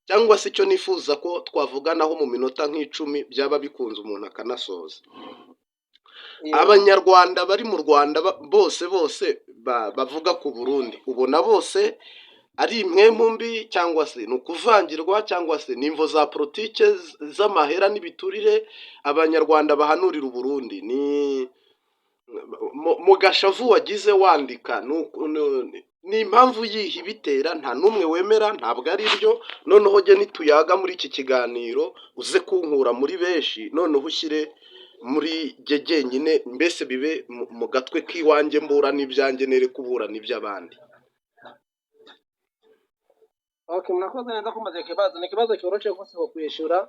cyangwa se icyo nifuza ko twavuganaho mu minota nk'icumi byaba bikunze umuntu akanasoza. Abanyarwanda bari mu Rwanda bose bavuga ku Burundi, ubona bose ari impwemu mbi cyangwa se ni ukuvangirwa cyangwa se ni imvo za politike z'amahera n'ibiturire abanyarwanda bahanurira Uburundi? Ni mu gashavu wagize wandika ni impamvu yiha ibitera, nta n'umwe wemera, ntabwo ari byo. Noneho jye nituyaga muri iki kiganiro uze kunkura muri benshi, noneho ushyire muri jye jyenyine, mbese bibe mu gatwe k'iwanjye mbura n'ibyanjye nere kubura n'iby'abandi. Okay, mnakoze naenda kumbaza ikibazo. Ni kibazo cyoroshye rwose ko kwishyura.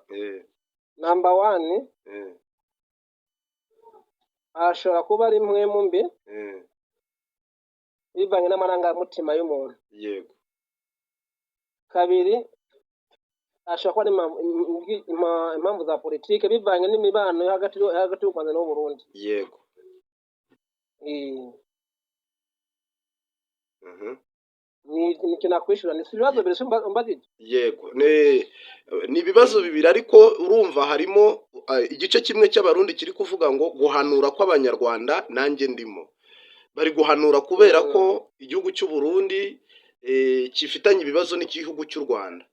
Number 1. Ashobora kuba ari impwemu mbi. Bivanye n'amarangamutima y'umuntu. Yego. Kabiri, ashobora kuba ari impamvu za politike bivanye n'imibano hagati y'u Rwanda n'u Burundi. Yego. Ni kinakwishura ni ibibazo biri mbagije. Yego, ni ibibazo bibiri, ariko urumva harimo igice kimwe cy'abarundi kiri kuvuga ngo guhanura kw'abanyarwanda nanjye ndimo. Bari guhanura kubera ko igihugu cy'u Burundi kifitanye ibibazo n'igihugu cy'u Rwanda.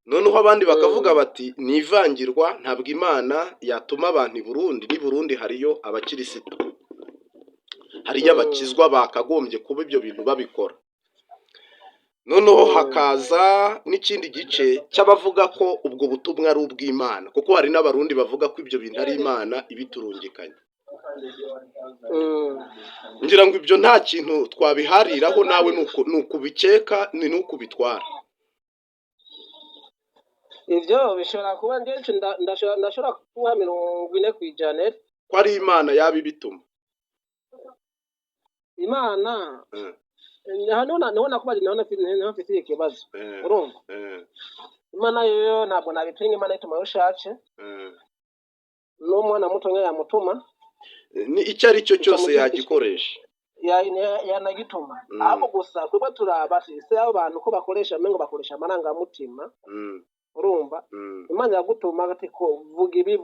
Noneho abandi bakavuga bati ni ivangirwa, ntabwo Imana yatuma abantu i Burundi, ni Burundi hariyo abakirisitu, hariyo abakizwa bakagombye kuba ibyo bintu babikora. Noneho hakaza n'ikindi gice cy'abavuga ko ubwo butumwa ari ubw'Imana, kuko hari n'abarundi bavuga ko ibyo bintu ari Imana ibiturungikanye. Ngira ngo ibyo nta kintu twabihariraho, nawe nukubikeka ni nukubitwara. Ivyo bishobora kuba ndenshi ndashobora kuba 40% ko ari Imana yabibituma. Imana nabona kuba mfite ikibazo. Urumva? Imana yo ntabwo nabipinga, Imana ituma yoshace. N'umwana muto yamutuma. Ni icyo ari cyo cyose yagikoresha. Yanagituma. Abo gusa kuba turabasi se abantu ko bakoresha mengo bakoresha amarangamutima. Urumva? Imana yagutuma gati ko vuga ibi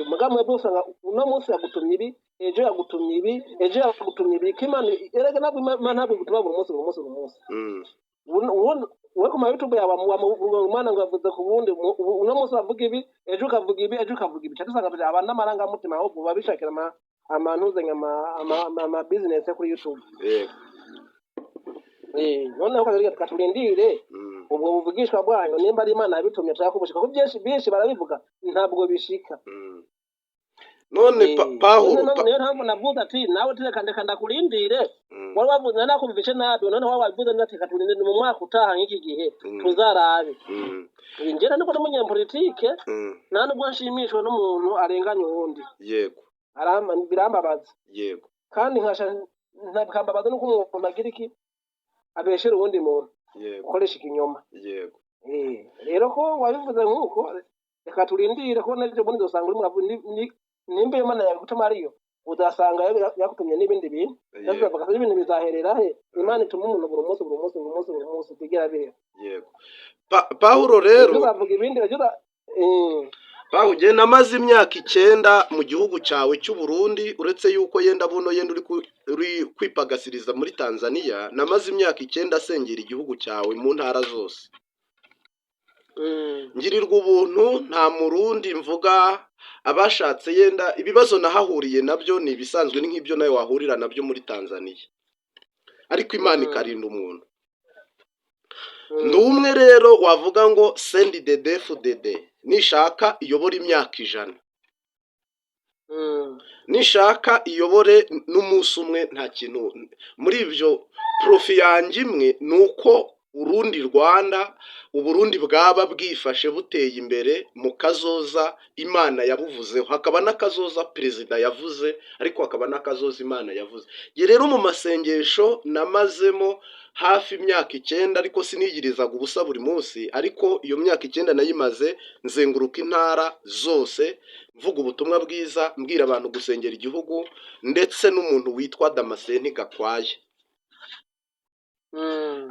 mugamwe bose uno munsi yagutumye ibi, ejo yagutumye ibi, ejo yagutumye ibi. Kimana erega nabwo Imana ntabwo gutuma buri munsi. Uwo kuma YouTube yawe Imana ngo yavuze ku bundi uno munsi bavuga ibi, ejo ukavuga ibi, cyatusanga abantu n'amarangamutima aho babishakira amantuze ama business kuri YouTube. Noneho katurindire ubwo buvugishwa bwanyu nimba ari Imana yabitumye turakubushika ko byinshi barabivuga ntabwo bishika. None Pawulo niyo ntabwo navuga ati nawe turekandeka ndakurindire wari wavuze nakumvishe nabi, none wabavuze nati katurindire mu mwaka utaha nk'iki gihe tuzarabe. Njye niko n'umunyapolitike nta nubwo nshimishwa n'umuntu arenganya uwundi. Yego. Birambabaza. Yego. Kandi ntakambabaza nuko umuntu agira iki abeshera uwundi muntu. Yego. Ukoresha ikinyoma. Yego. Rero ko wabivuze nk'uko reka turindire ko n'ibyo bundi dusanga uri nimba Imana yagutuma ariyo udasanga yakutumye n'ibindi bintu. Ndavuga ko ibintu bizaherera he? Imana ituma umuntu buri munsi tigera bire. Yego. Pawulo rero uzavuga ibindi Pawulo ugenda amaze imyaka 9 mu gihugu cyawe cy'u Burundi, uretse yuko yenda uri kwipagasiriza muri Tanzania. Namaze imyaka 9 asengera igihugu cyawe mu ntara zose. Ngirirwa ubuntu, nta murundi mvuga abashatse yenda ibibazo nahahuriye nabyo ni ibisanzwe, ni nk'ibyo nawe wahurira nabyo muri Tanzania, ariko Imana ikarinda umuntu. Ndumwe rero wavuga ngo sendi DDFDD nishaka iyobora imyaka 100, nishaka iyobore n'umunsi umwe, nta kintu muri ibyo. Profi yanjye imwe nuko Urundi Rwanda Uburundi bwaba bwifashe buteye imbere mu kazoza Imana yabuvuzeho. Hakaba n'akazoza perezida yavuze, ariko hakaba n'akazoza Imana yavuze. Ye rero mu masengesho namazemo hafi imyaka 9, ariko sinigirizaga ubusa buri munsi. Ariko iyo myaka 9 nayimaze nzenguruka intara zose mvuga ubutumwa bwiza, mbwira abantu gusengera igihugu, ndetse n'umuntu witwa Damascene Gakwaye.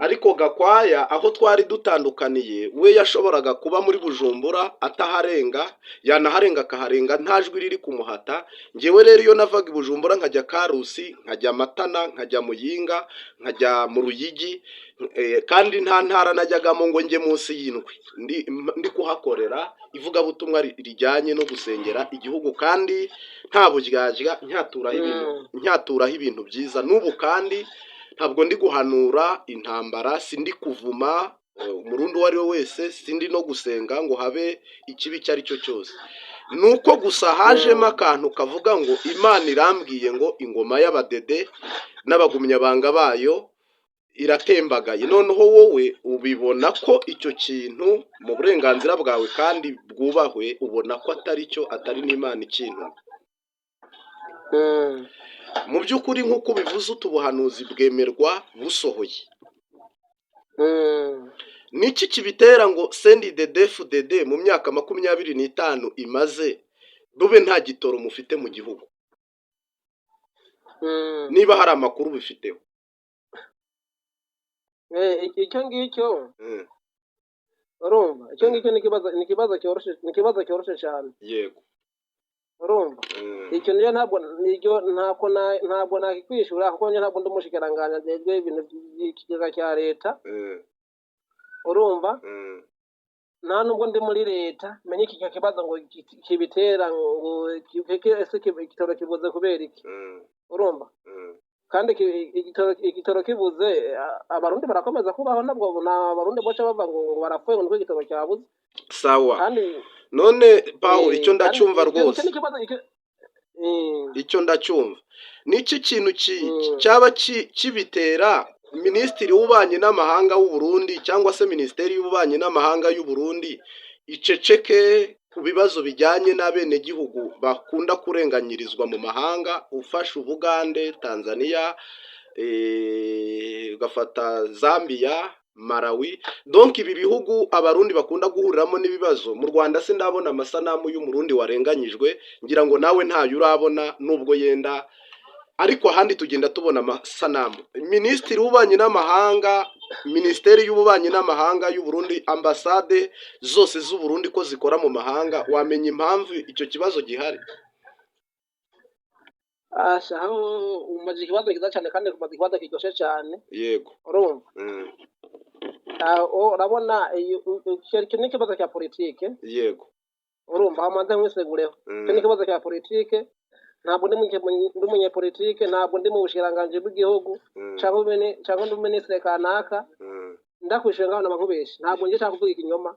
ariko Gakwaya aho twari dutandukaniye we yashoboraga kuba muri Bujumbura ataharenga, yanaharenga akaharenga nta jwi riri kumuhata. Ngewe rero iyo navaga i Bujumbura nkajya Karusi, nkajya Matana, nkajya Muyinga, nkajya mu Ruyigi, kandi nta ntara najyagamo ngo njye munsi y'indwi ndi kuhakorera ivugabutumwa rijyanye no gusengera igihugu, kandi nta buryarya, nyaturaho ibintu byiza. N'ubu kandi ntabwo ndi guhanura intambara, sindi kuvuma umurundi uwo ari we wese, sindi no gusenga ngo habe ikibi icyo ari cyo cyose. Nuko gusa hajemo akantu kavuga ngo Imana irambwiye ngo ingoma y'abadede n'abagumyabanga bayo iratembagaye. Noneho wowe ubibona ko icyo kintu mu burenganzira bwawe kandi bwubahwe, ubona ko atari cyo, atari n'Imana ikintu. Mu by'ukuri nk'uko ubivuze, utubuhanuzi bwemerwa busohoye. Niki kibitera ngo CNDD-FDD mu myaka 25 imaze bube nta gitoro mufite mu gihugu? Niba hari amakuru bifiteho. Icyo ngicyo urumva, icyo ngicyo ni ikibazo cyoroshye cyane. Yego. Urumva, icyo niyo ntabwo nakikwishura, kuko ntabwo ndi umushikiranganji ajejwe ibintu by'ikigega cya leta. Urumva, nta nubwo ndi muri leta menye iki kibazo ngo kibitera ngo ese igitoro kibuze kubera iki. Urumva, kandi igitoro kibuze abarundi barakomeza kubaho, nabwo abarundi boca bava ngo barapfuye ngo igitoro cyabuze. Sawa. Kandi none Paul, icyo ndacyumva rwose, icyo ndacyumva. Niki kintu cyaba kibitera Minisitiri w'Ububanyi n'Amahanga w'u Burundi cyangwa se Minisiteri y'Ububanyi n'Amahanga y'u Burundi iceceke ku bibazo bijyanye n'abene gihugu bakunda kurenganyirizwa mu mahanga, ufasha Ubugande, Tanzania, ugafata Zambia, Malawi. Donc ibi bihugu abarundi bakunda guhuriramo n'ibibazo. Mu Rwanda se ndabona amasanamu y'umurundi warenganyijwe, ngira ngo nawe ntayo urabona nubwo yenda, ariko ahandi tugenda tubona amasanamu. Minisitiri w'Ububanyi n'Amahanga, Minisiteri y'Ububanyi n'Amahanga y'u Burundi, ambasade zose z'u Burundi ko zikora mu mahanga, wamenya impamvu icyo kibazo gihari? aho umaze ikibazo kiza cyane kandi kumaze ikibazo kiryoshye cyane. Yego. Urumva, urabona icyo ni ikibazo cya politike. Yego. Urumva, amanza nkwisegureho, icyo ni ikibazo cya politike. Ntabwo ndi umunyepolitike, ntabwo ndi mu bushikiranganji bw'igihugu cyangwa ndi minisitiri kanaka. Ndakwishyura ngaho nabankubeshye, ntabwo ngiye kuvuga ikinyoma.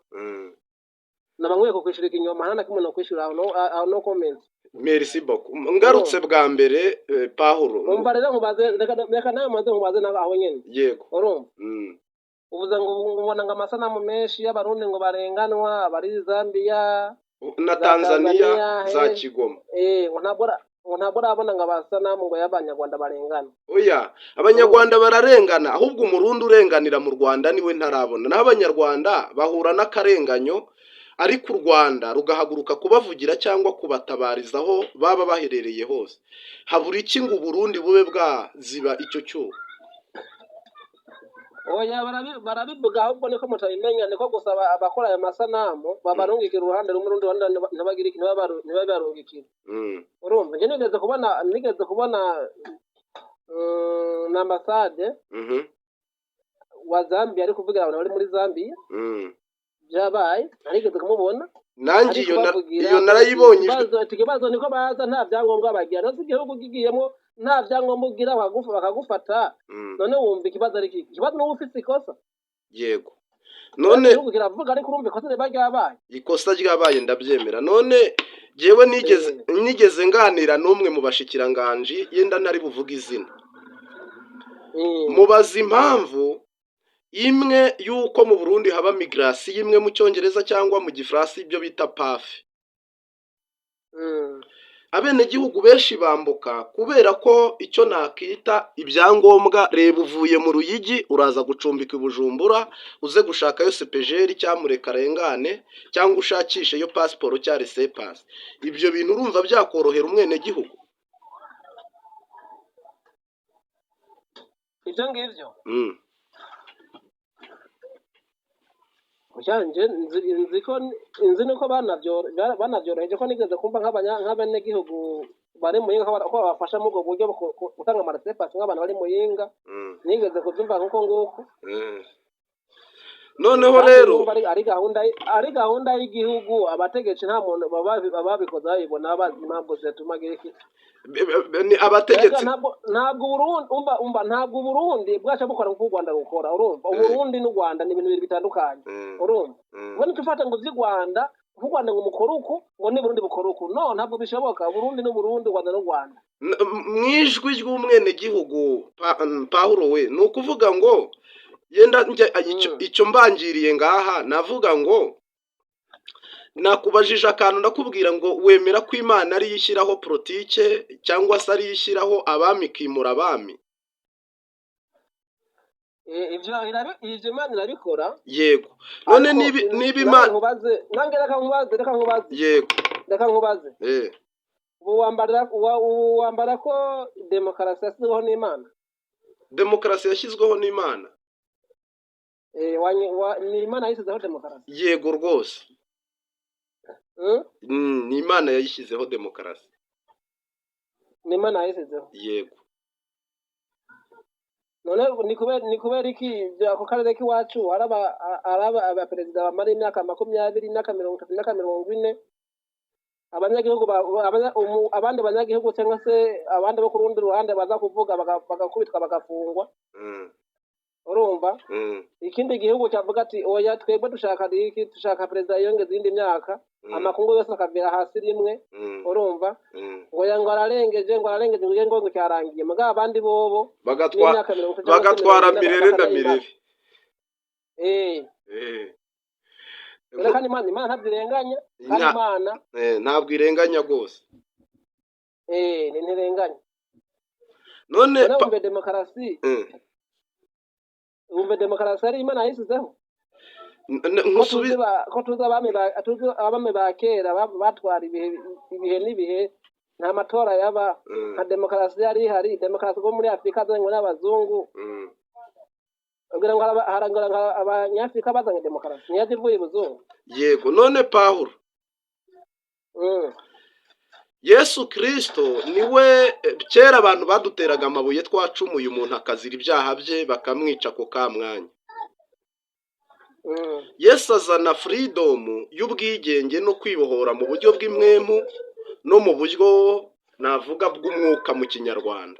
Nabankwiye kukwishyura ikinyoma, nta na kimwe no kwishyura aho no comment. Merci beaucoup. Ngarutse bwa mbere Paul. Umva rero nkubaze, reka nawe maze nkubaze aho nyene. Yego. Urumva, uvuze ngo ubona ngo amasanamu menshi y'abarundi ngo barenganwa, abari Zambia na Tanzania za Kigoma. Ntabwo urabona ngo abasanamu ngo y'abanyarwanda barengana. Oya, abanyarwanda bararengana, ahubwo umurundi urenganira mu Rwanda niwe ntarabona. Naho abanyarwanda bahura n'akarenganyo, ariko u Rwanda rugahaguruka kubavugira cyangwa kubatabarizaho baba baherereye hose. Habura iki ngo Burundi bube bwaziba icyo cyuho? Oya, barabivuga, ahubwo niko mutabimenya, niko gusaba abakora aya masanamu babarungikira uruhande rumwe, urundi ruhande ntibagira ikintu ntibabarungikira. Urumva, njye nigeze kubona na ambasade wa Zambia ari kuvugira abantu bari muri Zambia. Byabaye, narigeze kumubona. Nanjye iyo narayibonye. Ikibazo niko baza nta byangombwa bagira, nazo igihugu gigiyemo nta byangombwa ugira bakagufata. None wumva ikibazo ari iki? Ikibazo n'ubu ufite ikosa. Yego. None kiravuga ariko urumva ikosa riba ryabaye. Ikosa ryabaye ndabyemera. None jewe nigeze nganira n'umwe mu bashikiranganji, yenda ntari buvuga izina. Mubaza impamvu imwe yuko mu Burundi haba migration imwe mu Cyongereza cyangwa mu Gifaransa ibyo bita PAF. Abene gihugu benshi bambuka kubera ko icyo nakita ibyangombwa. Reba, uvuye mu Ruyigi uraza gucumbika i Bujumbura, uze gushaka yo CPGR cyangwa murekarengane cyangwa ushakishe yo passport cyangwa resepasi. Ibyo bintu urumva byakorohera umwene gihugu? Ibyo ngibyo Ujanje nzi nuko banavyoroheje ko nigeze kumva nk'abenegihugu bari muyinga ko babafasha muri ubwo buryo gutanga amarasepasi nk'abantu bari muyinga nigeze kuvyumva nk'uko nguko. Noneho rero ari gahunda y'igihugu abategetsi nta muntu babikoze babibona bazi impamvu zituma iki ni abategetsi ntabwo Burundi bwaca bukora nk'u Rwanda rukora urumva. Uburundi n'u Rwanda ni ibintu bibiri bitandukanye urumva. Ubwo tufata ngo vy'i Rwanda nk'u Rwanda ngo mukora uku ngo ni Burundi bukora uku no ntabwo bishoboka. Burundi n'u Burundi, Rwanda n'u Rwanda. Mwijwi ry'umwenegihugu Pawulo we ni ukuvuga ngo yenda icyo mbangiriye ngaha navuga ngo nakubajije akantu ndakubwira ngo wemera ko Imana ari yishyiraho politike cyangwa se ari yishyiraho abami kimura abami. Ivyo Imana irabikora yego. None niba Imana reka nkubaze yego reka nkubaze wambara ko demokarasi yashyizweho n'Imana. Demokarasi yashyizweho n'Imana ni Imana yashyizeho demokarasi. Yego rwose. Ni Imana yayishyizeho demokarasi. Ni Imana yayishyizeho. Yego. None ni kubera iki ako karere k'iwacu haraba abaperezida bamara imyaka 20 imyaka 30 imyaka 40 abanyagihugu abandi banyagihugu cyangwa se abandi bo ku rundi ruhande baza kuvuga bagakubitwa bagafungwa urumva. Ikindi gihugu cyavuga ati oya twebwe dushaka perezida yongeza indi myaka amakungu yose akavira hasi rimwe urumva. ngo ararengeje ngo cyarangiye muga abandi bobo bagatwara mirere na mirere. Kandi Imana ntabwo irenganya kandi Imana ntabwo irenganya rwose. ntirenganya. None umbe demokarasi ari Imana yishyizeho. Ko tuzi abami ba kera batwara ibihe n'ibihe nta matora yaba nka demokarasi yari ihari. Demokarasi ko muri Afurika azanywe n'abazungu kugira ngo harangara abanyafurika bazanye demokarasi niyaje ivuye ibuzungu. Yego. None Pawulo Yesu Kristo niwe kera abantu baduteraga amabuye twacumuye umuntu akazira ibyaha bye bakamwica ko kamwanya. Yesu azana freedom y'ubwigenge no kwibohora mu buryo bw'impwemu no mu buryo navuga bw'umwuka mu Kinyarwanda.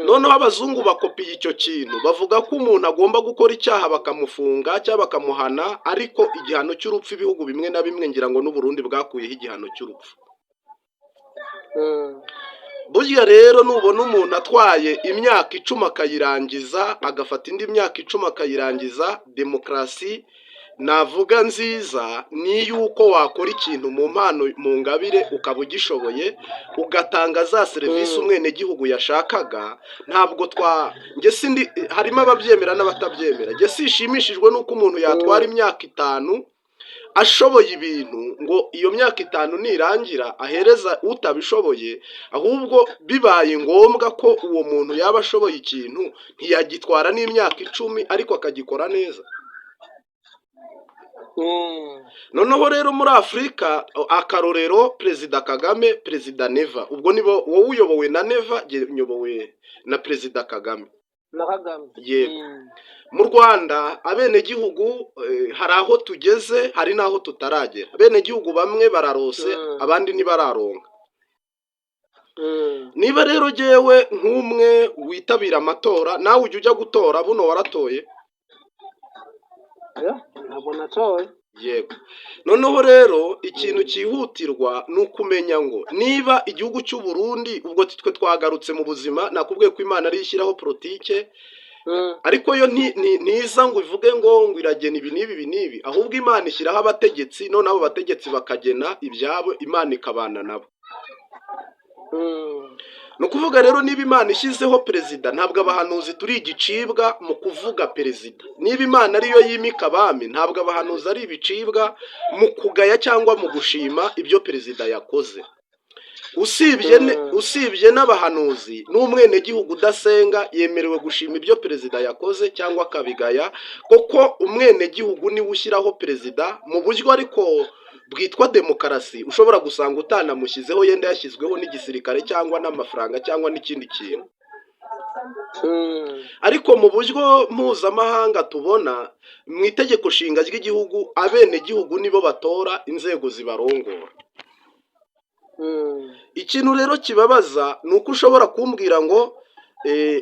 Noneho abazungu bakopiye icyo kintu bavuga ko umuntu agomba gukora icyaha bakamufunga cyangwa bakamuhana, ariko igihano cy'urupfu ibihugu bimwe na bimwe ngira ngo n'u Burundi bwakuyeho igihano cy'urupfu. Burya rero nubona umuntu atwaye imyaka 10 akayirangiza agafata indi myaka 10 akayirangiza, demokarasi navuga nziza ni yuko wakora ikintu mu mpano mu ngabire ukaba ugishoboye ugatanga za serivisi umwene gihugu yashakaga. Ntabwo nge sindi harimo ababyemera n'abatabyemera. Nge sishimishijwe nuko umuntu yatwara imyaka 5 ashoboye ibintu ngo iyo myaka 5 nirangira ahereza utabishoboye, ahubwo bibaye ngombwa ko uwo muntu yaba ashoboye ikintu ntiyagitwara n'imyaka 10 ariko akagikora neza. Noneho rero muri Afurika akarorero Perezida Kagame, Perezida Neva, ubwo nibo wowe uyobowe na Neva nyobowe na Perezida Kagame. Yego. Mu Rwanda abenegihugu hari aho tugeze hari naho tutaragera. Abenegihugu bamwe bararose abandi ntibararonka. Niba rero jewe nk'umwe witabira amatora nawe ujya gutora buno waratoye? Ntabwo natoye. Yego. Noneho rero ikintu cyihutirwa nukumenya ngo niba igihugu cy'u Burundi ubwo twe twagarutse mu buzima nakubwiye ko Imana ari ishyiraho politike, ariko yo ntiza ngo ivuge ngo iragena ibi n'ibi, ahubwo Imana ishyiraho abategetsi none abo bategetsi bakagena ibyabo Imana ikabana nabo. No kuvuga rero niba Imana ishyizeho perezida ntabwo abahanuzi turi igicibwa mu kuvuga perezida. Niba Imana ariyo yimika abami ntabwo abahanuzi ari ibicibwa mu kugaya cyangwa mu gushima ibyo perezida yakoze. usibye n'abahanuzi n'umwenegihugu udasenga yemerewe gushima ibyo perezida yakoze cyangwa akabigaya, kuko umwenegihugu niwe ushyiraho perezida mu buryo ariko bwitwa demokarasi. Ushobora gusanga utanamushyizeho, yenda yashyizweho n'igisirikare cyangwa n'amafaranga cyangwa n'ikindi kintu. Ariko mu buryo mpuzamahanga tubona mu itegeko nshinga ry'igihugu, abenegihugu nibo batora inzego zibarongora. Ikintu rero kibabaza ni uko ushobora kumbwira ngo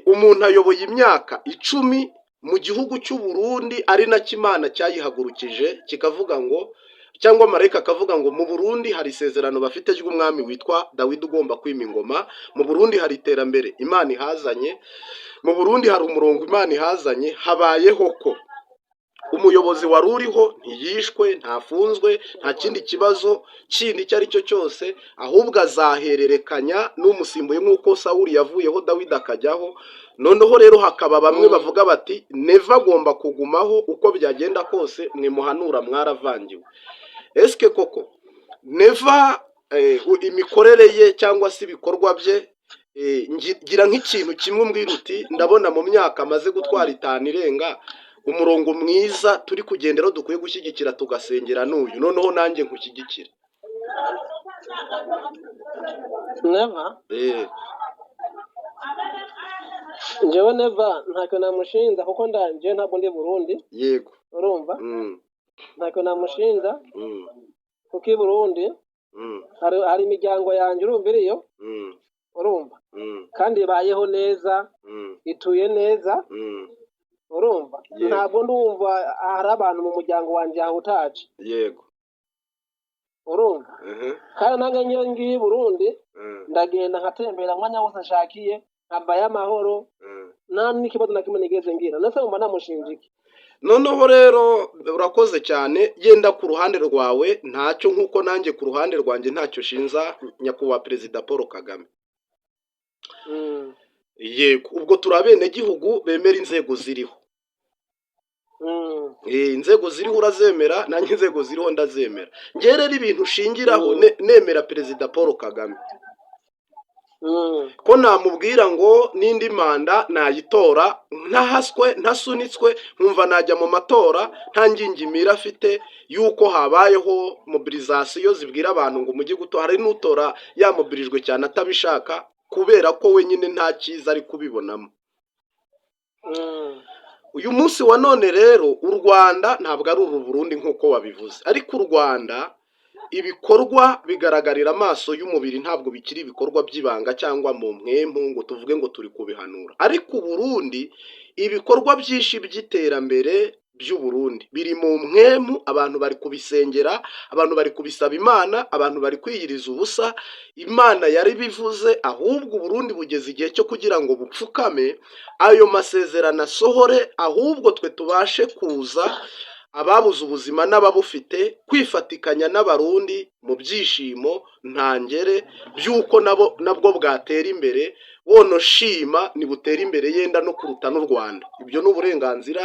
umuntu ayoboye imyaka 10 mu gihugu cy'u Burundi, ari na Imana cyayihagurukije kikavuga ngo, cyangwa marayika akavuga ngo mu Burundi hari isezerano bafite ry'umwami witwa Dawidi ugomba kwima ingoma, mu Burundi hari iterambere Imana ihazanye, mu Burundi hari umurongo Imana ihazanye, habayeho ko umuyobozi wari uriho ntiyishwe, ntafunzwe, nta kindi kibazo kindi icyo ari cyo cyose, ahubwo azahererekanya n'umusimbuye nk'uko Sawuli yavuyeho Dawidi akajyaho. Noneho rero hakaba bamwe bavuga bati neva agomba kugumaho uko byagenda kose, mwe muhanura mwaravangiwe. Eske koko neva imikorere ye cyangwa se ibikorwa bye, ngira nk'ikintu kimwe umbwira uti ndabona mu myaka amaze gutwara 5 irenga umurongo mwiza turi kugendera dukwiye gushyigikira tugasengera n'uyu, noneho nanjye nkushyigikira. Neva njyewe neva ntacyo namushinja, kuko ndanje ntabwo ndi Burundi. Yego, urumva, ntacyo namushinja kuko i Burundi hari imiryango yanjye urumva iriyo, urumva, kandi ibayeho neza, ituye neza, urumva. Ntabwo ndumva hari abantu mu muryango wanjye utaje. Yego, urumva. Kandi nange ngiyo ngiye i Burundi ndagenda nkatembera mwanya wose nshakiye, nkambaye amahoro, nta n'ikibazo na kimwe nigeze ngira. Nese mba namushinjiki. Noneho rero urakoze cyane, yenda ku ruhande rwawe ntacyo, nk'uko nanjye ku ruhande rwanjye ntacyo shinza nyakubahwa Perezida Paul Kagame. Yego, ubwo turabene gihugu bemera inzego ziriho. Inzego ziriho urazemera, nanjye inzego ziriho ndazemera. Ngere rero ibintu ushingiraho nemera Perezida Paul Kagame, ko namubwira ngo n'indi manda nayitora ntahaswe ntasunitswe, nkumva najya mu matora nta ngingimira afite yuko habayeho mobilisation zibwira abantu ngo mujye gutora. Hari n'utora yamobilijwe cyane atabishaka kubera ko wenyine nta cyiza ari kubibonamo. Uyu munsi wa none rero u Rwanda ntabwo ari uru Burundi nk'uko wabivuze, ariko u Rwanda ibikorwa bigaragarira amaso y'umubiri, ntabwo bikiri ibikorwa by'ibanga cyangwa mu mwempu ngo tuvuge ngo turi kubihanura. Ariko Burundi ibikorwa byinshi by'iterambere by'u Burundi biri mu mwempu, abantu bari kubisengera, abantu bari kubisaba Imana, abantu bari kwiyiriza ubusa. Imana yari bivuze, ahubwo Burundi bugeze igihe cyo kugira ngo bupfukame ayo masezerano asohore, ahubwo twe tubashe kuza ababuze ubuzima n'ababufite kwifatikanya n'abarundi mu byishimo ntangere by'uko nabwo bwatera imbere. Wono shima ni butera imbere yenda no kuruta n'u Rwanda. Ibyo ni uburenganzira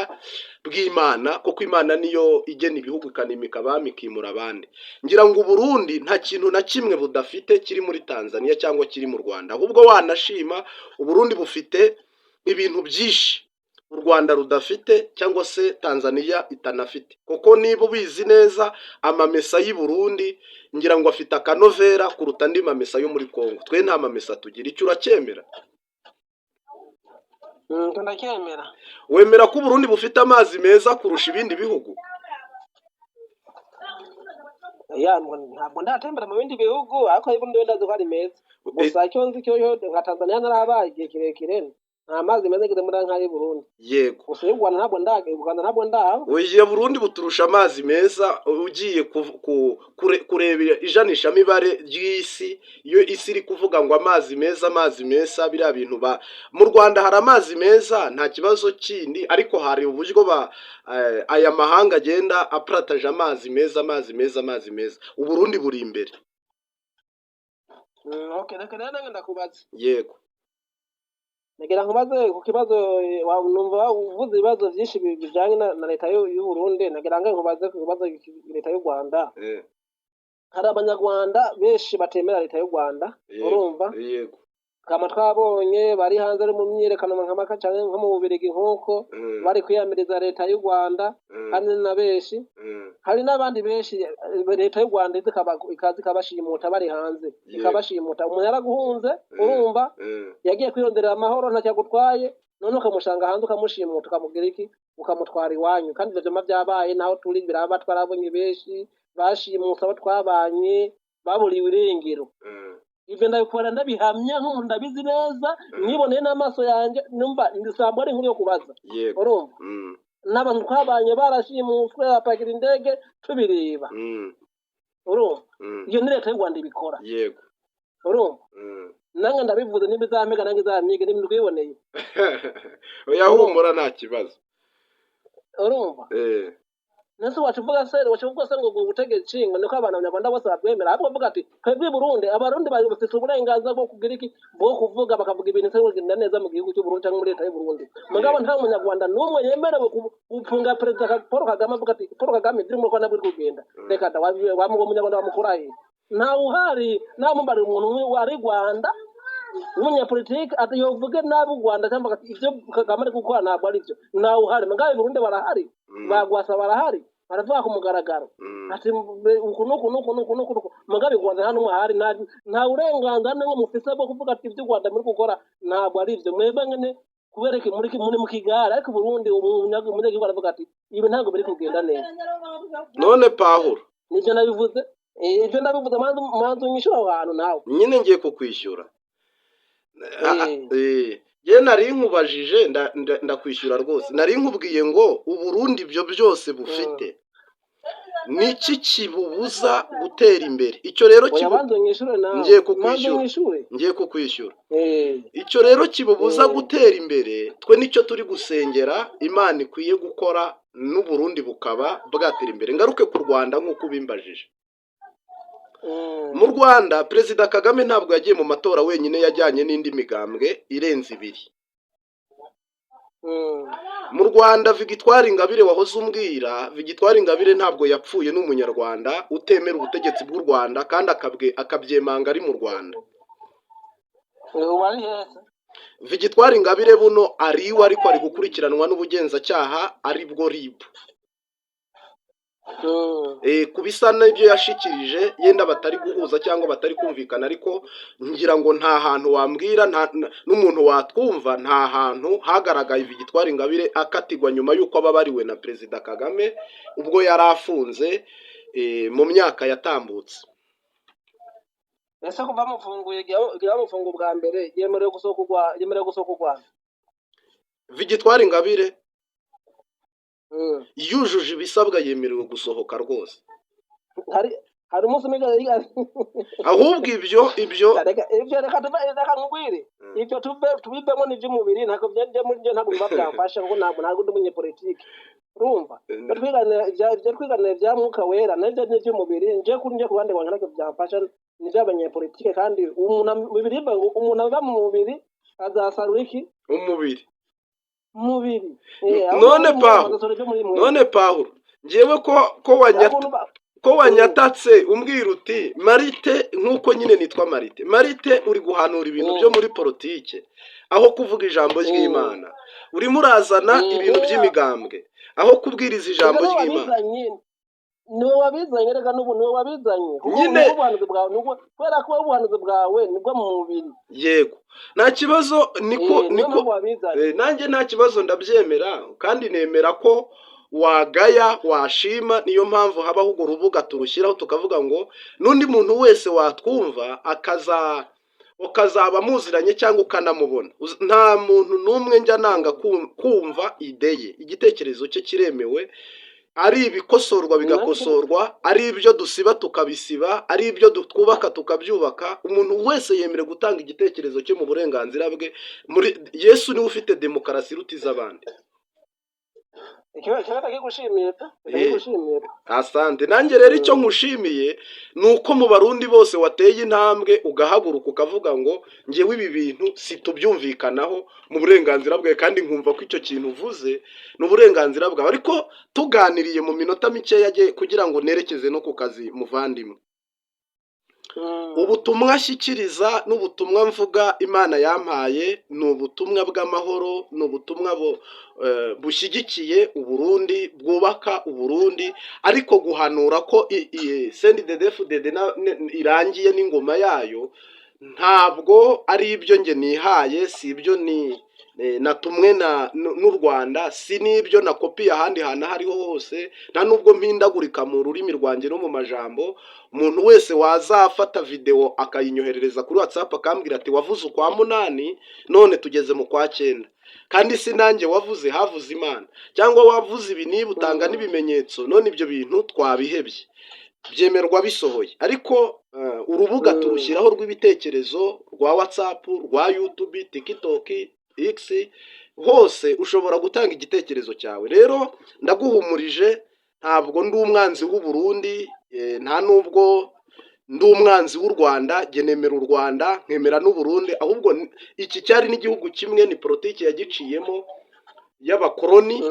bw'Imana, kuko Imana niyo igena ibihugu ikanimika abami ikimura abandi. Ngira ngo Burundi nta kintu na kimwe budafite kiri muri Tanzania cyangwa kiri mu Rwanda, ahubwo wanashima Burundi bufite ibintu byinshi u Rwanda rudafite cyangwa se Tanzania itanafite. Kuko niba ubizi neza amamesa y'i Burundi ngira ngo afite akanovera kuruta andi mamesa yo muri Kongo. Twe nta mamesa tugira. Icyo uracyemera? Ndacyemera. Wemera ko Burundi bufite amazi meza kurusha ibindi bihugu? Ntabwo ndatembera mu bindi bihugu, ariko Burundi wenda zo ari meza. Gusa icyo nzi cyo nka Tanzania narabaye igihe kirekire, nta mazi meza ngeze muri nk'ayi Burundi. Yego, gusa y'u Rwanda ntabwo ndaho. Oya, Burundi buturusha amazi meza. Ugiye kureba ijanisha mibare ry'isi, iyo isi iri kuvuga ngo amazi meza biriya bintu mu Rwanda hari amazi meza nta kibazo kindi, ariko hari uburyo aya mahanga agenda aprataje amazi meza. Uburundi buri imbere. Okay, reka nange ndakubaza. Yego, nagira nkubaze ku kibazo, numva uvuze ibibazo byinshi bijyanye na leta y'u Burundi. nagira ngo nkubaze ku kibazo leta y'u Rwanda. hari abanyarwanda benshi batemera leta y'u Rwanda urumva yego kama twabonye bari hanze ari mu myiyerekano nka cyane nko mu Bubiligi nk'uko bari kwiyamiriza leta y'u Rwanda kandi na benshi hari n'abandi benshi leta y'u Rwanda ikabashimuta bari hanze ikabashimuta umuntu yaraguhunze urumva yagiye kwironderera amahoro ntacyagutwaye none ukamushanga hanze ukamushimuta ukamubwira iki ukamutwara iwanyu kandi ivyo vyama vyabaye naho turi biraba twarabonye benshi bashimutse abo twabanye baburiwe irengero ivyo ndabikora ndabihamya nk'umuntu ndabizi neza niboneye n'amaso yanje numva ndisamba ari nkuru yo kubaza urumva n'abantu twabanye barashimuswe bapakira indege tubireba urumva iyo ni leta y'u Rwanda ibikora yego urumva nange ndabivuze nibizamega nange izamyige n'ibintu twiboneye oya humura nta kibazo urumva nese wacuvuga se ngo ubutegetsi ngo niko abantu abanyarwanda bose babwemera ahubwo bavuga ati twebwe Burundi abarundi bafite uburenganzira bwo kugira iki bwo kuvuga bakavuga ibintu se bigenda neza mu gihugu cy'u Burundi cyangwa muri leta y'u Burundi mugabo nta munyarwanda n'umwe yemerewe gufunga perezida Paul Kagame avuga ati Paul Kagame ndimo ko nabwo kugenda reka da wamugo munyarwanda bamukurahe nta uhari namubari umuntu wari Rwanda umunyapolitike ati yovuge nabi u Rwanda cyangwa ati ivyo Kagame ari gukora ntabwo ari byo nta uhari mugabo Burundi barahari bagwasa barahari baravuga ku mugaragaro ati uku mugabe Rwanda hano mwahari nta urenganzira n'umwe mufise bwo kuvuga ati ibyo Rwanda muri gukora ntabwo ari ibyo mwebwe nyene kubereke muri mu kigara ariko Burundi umunyagihugu aravuga ati ibi ntabwo biri kugenda neza none Pawulo nivyo nabivuze ivyo ndabivuze manzu nyishura abantu nawe nyine ngiye kukwishyura ye nari nkubajije ndakwishyura rwose nari nkubwiye ngo Uburundi ibyo byose bufite niki kibubuza gutera imbere icyo rero ngiye kukwishyura icyo rero kibubuza gutera imbere twe nicyo turi gusengera Imana ikwiye gukora n'Uburundi bukaba bwatera imbere ngaruke ku Rwanda nk'uko ubimbajije mu Rwanda Perezida Kagame ntabwo yagiye mu matora wenyine yajyanye n'indi migambwe irenze ibiri mu Rwanda Victoire Ingabire wahoze umbwira Victoire Ingabire ntabwo yapfuye n'umunyarwanda utemera ubutegetsi bw'u Rwanda kandi akabyemanga ari mu Rwanda Victoire Ingabire buno ariwe ariko ari gukurikiranwa n'ubugenzacyaha ari bwo RIB kubisa n'ibyo yashikirije yenda batari guhuza cyangwa batari kumvikana ariko ngira ngo nta hantu wambwira n'umuntu watwumva nta hantu hagaragaye Victoire Ingabire akatigwa nyuma y'uko ababariwe na Perezida Kagame ubwo yari afunze mu myaka yatambutse ese kuva mufunguye mufungu bwa mbere yemerewe gusokorwa Victoire Ingabire yujuje ibisabwa yemerewe gusohoka rwose hari umunsi ahubwo ibyo reka nkubwire ibyo tubivemo n'iby'umubiri ntabwo ntabwo biba byamfasha ngo ntabwo ndi umunyepolitike urumva ibyo twiganira bya mwuka wera nabyo n'iby'umubiri nje ku ruhande rwanjye ntabwo byamfasha n'iby'abanyepolitike kandi umuntu ava mu mubiri azasarura iki umubiri none Pawulo ngewe ko wanyatatse umbwira uti Marite nk'uko nyine nitwa Marite uri guhanura ibintu byo muri politike aho kuvuga ijambo ry'Imana urimo urazana ibintu by'imigambwe aho kubwiriza ijambo ry'Imana niwe wabizanye reka niwe wabizanye nyine kubera ko ubuhanuzi bwawe nibwo mu mubiri yego nta kibazo niko nanjye nta kibazo ndabyemera kandi nemera ko wagaya washima niyo mpamvu habaho urwo rubuga turushyiraho tukavuga ngo n'undi muntu wese watwumva ukazaba muziranye cyangwa ukanamubona nta muntu n'umwe njya nanga kumva ideye igitekerezo cye kiremewe ari ibikosorwa bigakosorwa ari ibyo dusiba tukabisiba ari ibyo twubaka tukabyubaka umuntu wese yemerewe gutanga igitekerezo cye mu burenganzira bwe muri Yesu niwe ufite demokarasi irutiza abandi asante nanjye rero icyo nkushimiye ni uko mu barundi bose wateye intambwe ugahaguruka ukavuga ngo ngewe ibi bintu situbyumvikanaho mu burenganzira bwawe kandi nkumva ko icyo kintu uvuze ni uburenganzira bwawe ariko tuganiriye mu minota mikeya kugira ngo nerekeze no ku kazi muvandimwe ubutumwa ashyikiriza n'ubutumwa mvuga Imana yampaye ni ubutumwa bw'amahoro, ni ubutumwa bushyigikiye Uburundi, bwubaka Uburundi, ariko guhanura ko CNDD-FDD irangiye n'ingoma yayo ntabwo ari ibyo nge nihaye, si ibyo natumwe n'u Rwanda, si n'ibyo na kopi ahandi hantu aho ariho hose, nta nubwo mpindagurika mu rurimi rwanjye no mu majambo. Umuntu wese wazafata video akayinyoherereza kuri WhatsApp akambwira ati wavuze ukwa munani none tugeze mu kwa 9, kandi si nanjye wavuze, havuze Imana, cyangwa wavuze ibi niba utanga n'ibimenyetso, none ibyo bintu twabihebye, byemerwa bisohoye. Ariko urubuga turushyiraho rw'ibitekerezo rwa WhatsApp, rwa YouTube, TikTok, X, hose ushobora gutanga igitekerezo cyawe. Rero ndaguhumurije, ntabwo ndi umwanzi w'u Burundi, nta nubwo ndi umwanzi w'u Rwanda, genemera u Rwanda nkemera n'u Burundi, ahubwo iki cyari n'igihugu kimwe, ni politiki yagiciyemo y'abakoloni.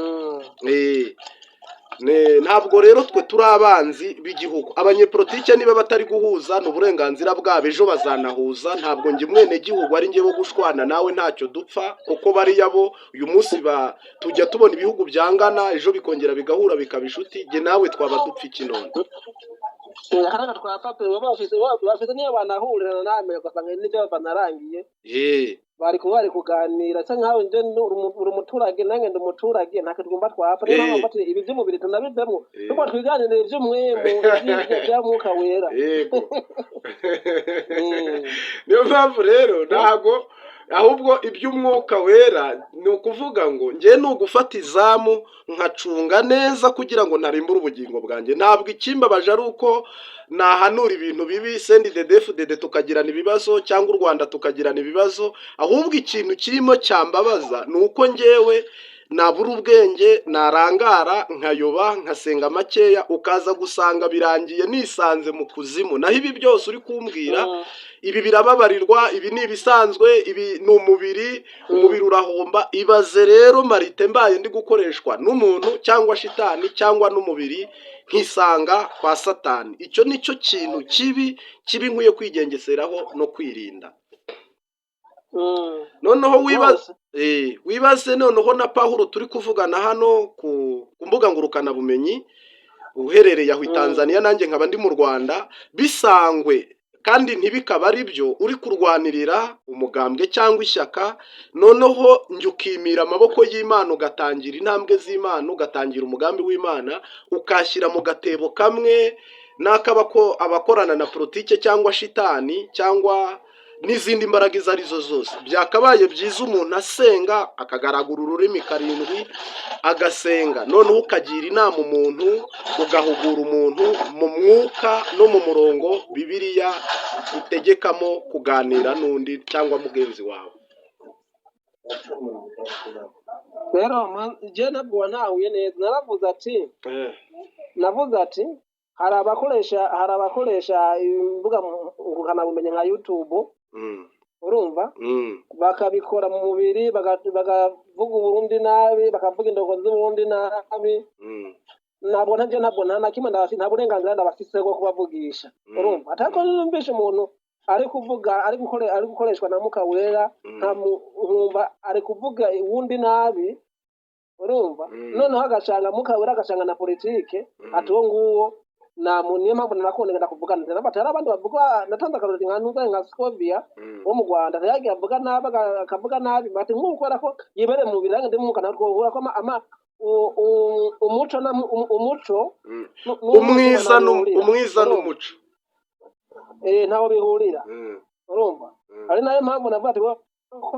Ntabwo rero twe turi abanzi b'igihugu. Abanyepolitike niba batari guhuza ni uburenganzira bwabo, ejo bazanahuza. Ntabwo njye mwene gihugu ari njye wo gushwana nawe ntacyo dupfa, kuko bariya bo uyu munsi tujya tubona ibihugu byangana, ejo bikongera bigahura bikaba inshuti. Njye nawe twaba dupfa iki none? Akaranga twafatiwe bafite niyo banahurira namwe ugasanga n'ibyo banarangiye. Bari kuganira se nkawe nje uri umuturage nange ndi umuturage, ntacyo twumva twapfa. Niyo mpamvu bati ibi by'umubiri tunabivemo, nuko twiganire iby'umwemo bya mwuka wera. Niyo mpamvu rero ntago, ahubwo iby'umwuka wera ni ukuvuga ngo njye ni ugufata izamu nkacunga neza kugira ngo ntarimbure ubugingo bwanjye. Ntabwo ikimbabaje ari uko nahanura ibintu bibi, CNDD-FDD tukagirana ibibazo, cyangwa u Rwanda tukagirana ibibazo, ahubwo ikintu kirimo cyambabaza ni uko njyewe nabura ubwenge, narangara, nkayoba, nkasenga makeya, ukaza gusanga birangiye nisanze mu kuzimu. Naho ibi byose uri kumbwira, ibi birababarirwa, ibi ni ibisanzwe, ibi ni umubiri urahomba. Ibaze rero Marite mbaye ndi gukoreshwa n'umuntu cyangwa shitani cyangwa n'umubiri, nkisanga kwa Satani. Icyo nicyo kintu kibi nkwiye kwigengeseraho no kwirinda. Noneho wibaze noneho na Pawulo turi kuvugana hano ku mbuga ngurukana bumenyi, uherereye aho i Tanzania, nanjye nkaba ndi mu Rwanda, bisangwe kandi ntibikaba ari byo uri kurwanirira umugambwe cyangwa ishyaka, noneho njye ukimira amaboko y'Imana, ugatangira intambwe z'Imana, ugatangira umugambi w'Imana, ukashyira mu gatebo kamwe abakorana na politike cyangwa shitani cyangwa n'izindi mbaraga izo arizo zose. Byakabaye byiza umuntu asenga, akagaragura ururimi karindwi, agasenga, noneho ukagira inama umuntu, ugahugura umuntu mu mwuka no mu murongo Bibiliya utegekamo kuganira n'undi cyangwa mugenzi wawe. Rero je nabwo ntahuye neza, navuze ati hari abakoresha imbuga ngurukana bumenyi nka YouTube, urumva, bakabikora mu mubiri, bakavuga Uburundi nabi, bakavuga indongo z'Uburundi nabi. Ntabwo nta na kimwe nta burenganzira ndabafise bwo kubavugisha, urumva. Atako numvisha umuntu ari gukoreshwa na Mwuka Wera, nkumva ari kuvuga uwundi nabi, urumva. Noneho agashanga Mwuka Wera, agashanga na politike, ati uwo nguwo niyo mpamvu narakundega ndakuvugana. Nabati hari abandi bavuga, natanze akarori nka Scovia wo mu Rwanda, yagiye avuga nabi, akavuga nabi, bati nk'uko ko yibere mu birange ndi mwuka natwo ko umuco umwiza n'umuco ntaho bihurira, urumva. Ari nayo mpamvu navuga ati ko